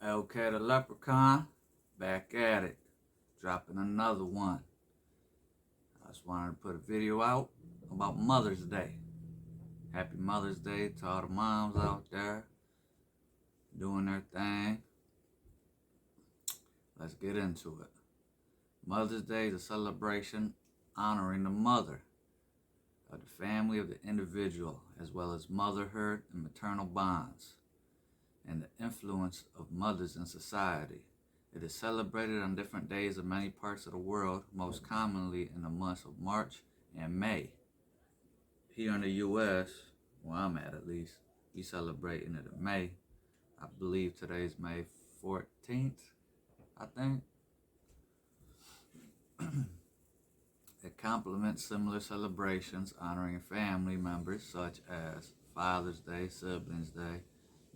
Okay, the Leprechaun, back at it, dropping another one. I just wanted to put a video out about Mother's Day. Happy Mother's Day to all the moms out there doing their thing. Let's get into it. Mother's Day is a celebration honoring the mother of the family of the individual, as well as motherhood and maternal bonds, and the influence of mothers in society. It is celebrated on different days in many parts of the world, most commonly in the months of March and May. Here in the U.S., where I'm at least, we celebrating it in May. I believe today's May 14th, I think. It complements similar celebrations honoring family members such as Father's Day, Siblings Day,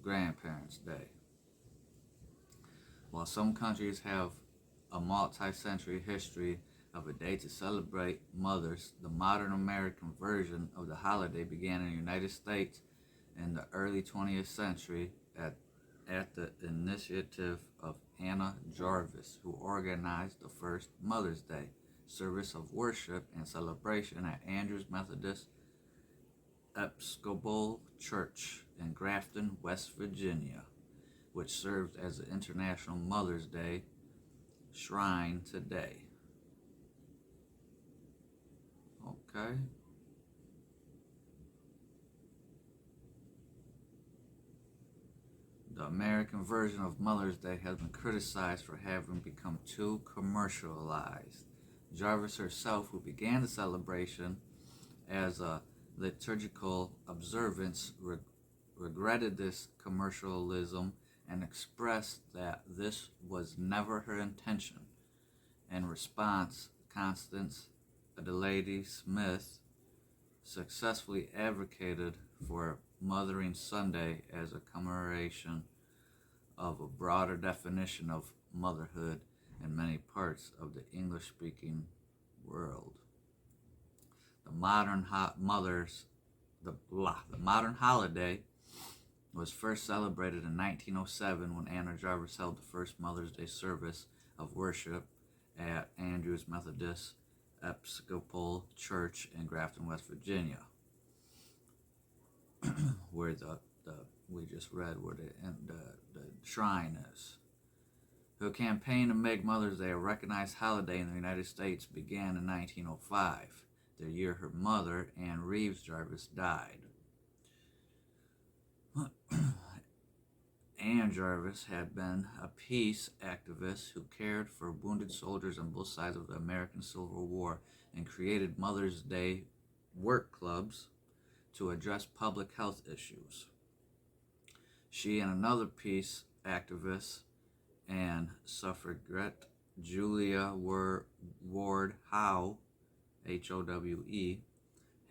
Grandparents' Day. While some countries have a multi-century history of a day to celebrate mothers, the modern American version of the holiday began in the United States in the early 20th century at the initiative of Anna Jarvis, who organized the first Mother's Day service of worship and celebration at Andrews Methodist Episcopal Church in Grafton, West Virginia, which serves as the International Mother's Day shrine today. Okay. The American version of Mother's Day has been criticized for having become too commercialized. Jarvis herself, who began the celebration as a liturgical observance, regretted this commercialism and expressed that this was never her intention. In response, Constance Adelaide Smith successfully advocated for Mothering Sunday as a commemoration of a broader definition of motherhood in many parts of the English-speaking world. The modern holiday was first celebrated in 1907 when Anna Jarvis held the first Mother's Day service of worship at Andrews Methodist Episcopal Church in Grafton, West Virginia, where we just read where the shrine is. Her campaign to make Mother's Day a recognized holiday in the United States began in 1905, the year her mother, Anne Reeves Jarvis, died. Anne Jarvis had been a peace activist who cared for wounded soldiers on both sides of the American Civil War and created Mother's Day work clubs to address public health issues. She and another peace activist and suffragette, Julia Ward Howe, Howe,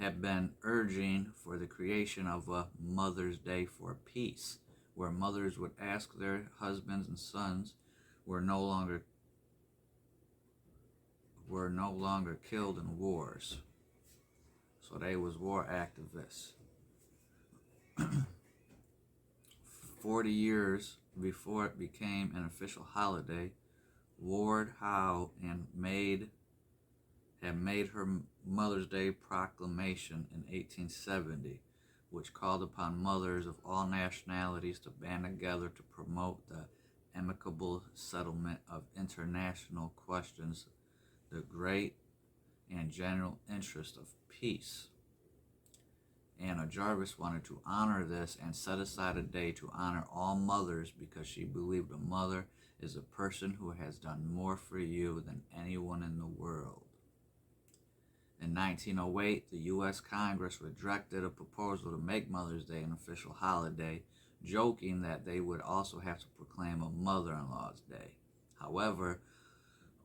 had been urging for the creation of a Mother's Day for Peace, where mothers would ask their husbands and sons were no longer killed in wars. So they was war activists. 40 years before it became an official holiday, Ward Howe had made her Mother's Day proclamation in 1870, which called upon mothers of all nationalities to band together to promote the amicable settlement of international questions, the great and general interest of peace. Anna Jarvis wanted to honor this and set aside a day to honor all mothers because she believed a mother is a person who has done more for you than anyone in the world. In 1908, the U.S. Congress rejected a proposal to make Mother's Day an official holiday, joking that they would also have to proclaim a mother-in-law's day. However,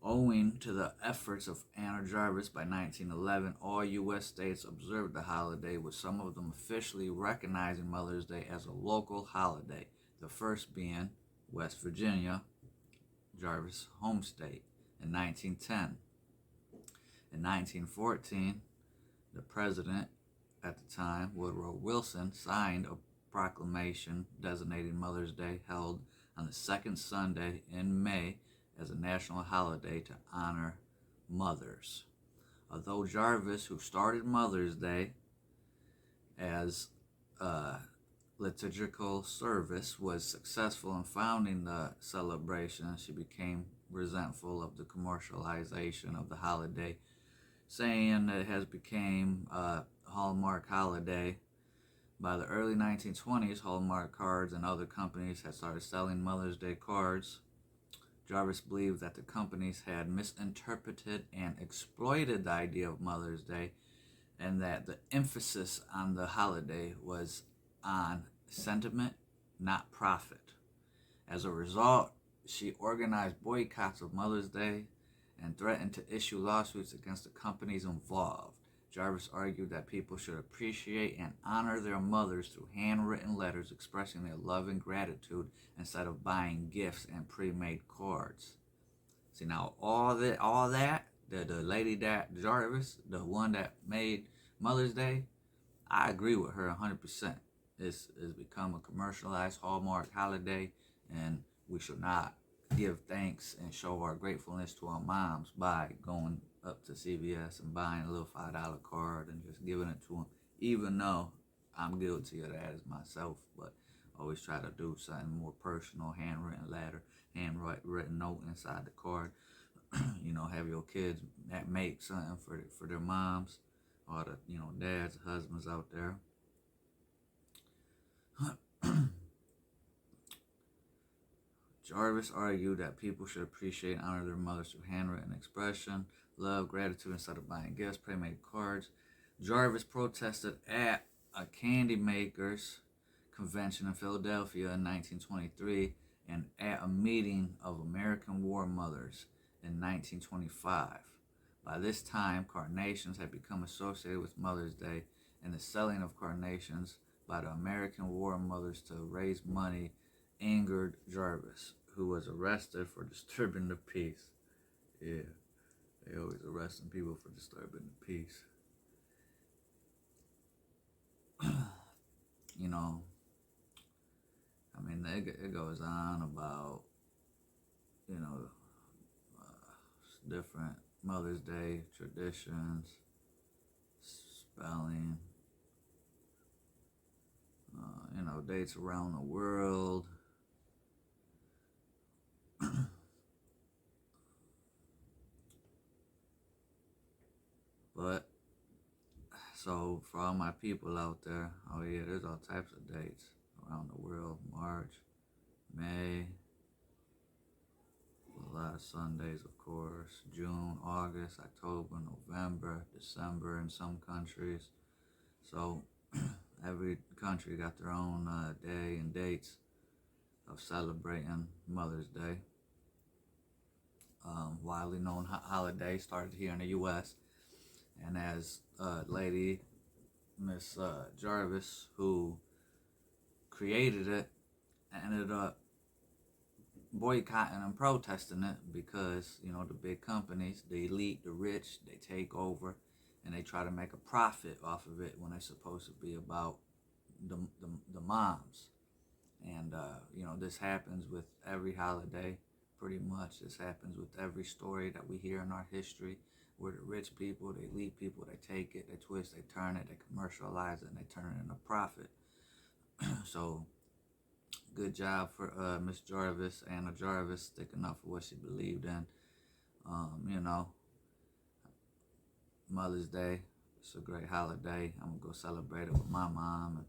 owing to the efforts of Anna Jarvis, by 1911, all U.S. states observed the holiday, with some of them officially recognizing Mother's Day as a local holiday, the first being West Virginia, Jarvis' home state, in 1910. In 1914, the president at the time, Woodrow Wilson, signed a proclamation designating Mother's Day held on the second Sunday in May as a national holiday to honor mothers. Although Jarvis, who started Mother's Day as a liturgical service, was successful in founding the celebration, she became resentful of the commercialization of the holiday, saying that it has become a Hallmark holiday. By the early 1920s, Hallmark cards and other companies had started selling Mother's Day cards. Jarvis believed that the companies had misinterpreted and exploited the idea of Mother's Day, and that the emphasis on the holiday was on sentiment, not profit. As a result, she organized boycotts of Mother's Day and threatened to issue lawsuits against the companies involved. Jarvis argued that people should appreciate and honor their mothers through handwritten letters expressing their love and gratitude instead of buying gifts and pre-made cards. See, now all that, the lady that Jarvis, the one that made Mother's Day, I agree with her 100%. It's become a commercialized Hallmark holiday, and we should not give thanks and show our gratefulness to our moms by going up to CVS and buying a little $5 card and just giving it to them, even though I'm guilty of that as myself, but always try to do something more personal, handwritten letter, handwritten note inside the card. Have your kids make something for their moms, or the dads, husbands out there. Jarvis argued that people should appreciate and honor their mothers through handwritten expression, love, gratitude, instead of buying gifts, pre-made cards. Jarvis protested at a candy makers convention in Philadelphia in 1923 and at a meeting of American war mothers in 1925. By this time, carnations had become associated with Mother's Day, and the selling of carnations by the American war mothers to raise money angered Jarvis, who was arrested for disturbing the peace. Yeah, they always arresting people for disturbing the peace. It goes on about, different Mother's Day traditions, spelling, dates around the world. But, so for all my people out there, oh yeah, there's all types of dates around the world. March, May, a lot of Sundays, of course. June, August, October, November, December in some countries. So every country got their own day and dates of celebrating Mother's Day. Widely known holiday, started here in the U.S. And as lady Miss Jarvis, who created it, ended up boycotting and protesting it because, the big companies, the elite, the rich, they take over and they try to make a profit off of it when it's supposed to be about the moms. And, this happens with every holiday, pretty much. This happens with every story that we hear in our history, where the rich people, the elite people, they take it, they twist, they turn it, they commercialize it, and they turn it into profit. So, good job for Miss Jarvis, Anna Jarvis, sticking up for what she believed in. Mother's Day, it's a great holiday. I'm going to go celebrate it with my mom and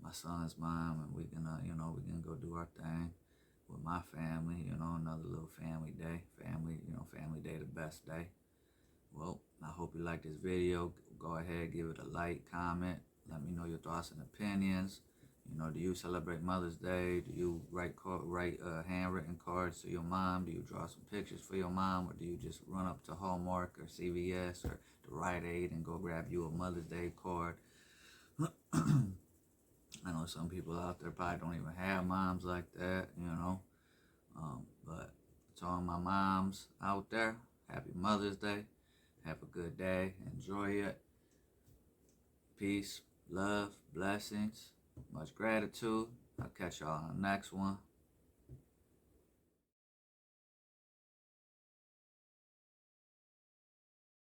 my son's mom, and we can, we can go do our thing with my family, another little family day. Family day, the best day. Well, I hope you like this video. Go ahead, give it a like, comment. Let me know your thoughts and opinions. Do you celebrate Mother's Day? Do you write handwritten cards to your mom? Do you draw some pictures for your mom? Or do you just run up to Hallmark or CVS or the Rite Aid and go grab you a Mother's Day card? I know some people out there probably don't even have moms like that, But to all my moms out there, happy Mother's Day. Have a good day. Enjoy it. Peace, love, blessings, much gratitude. I'll catch y'all on the next one.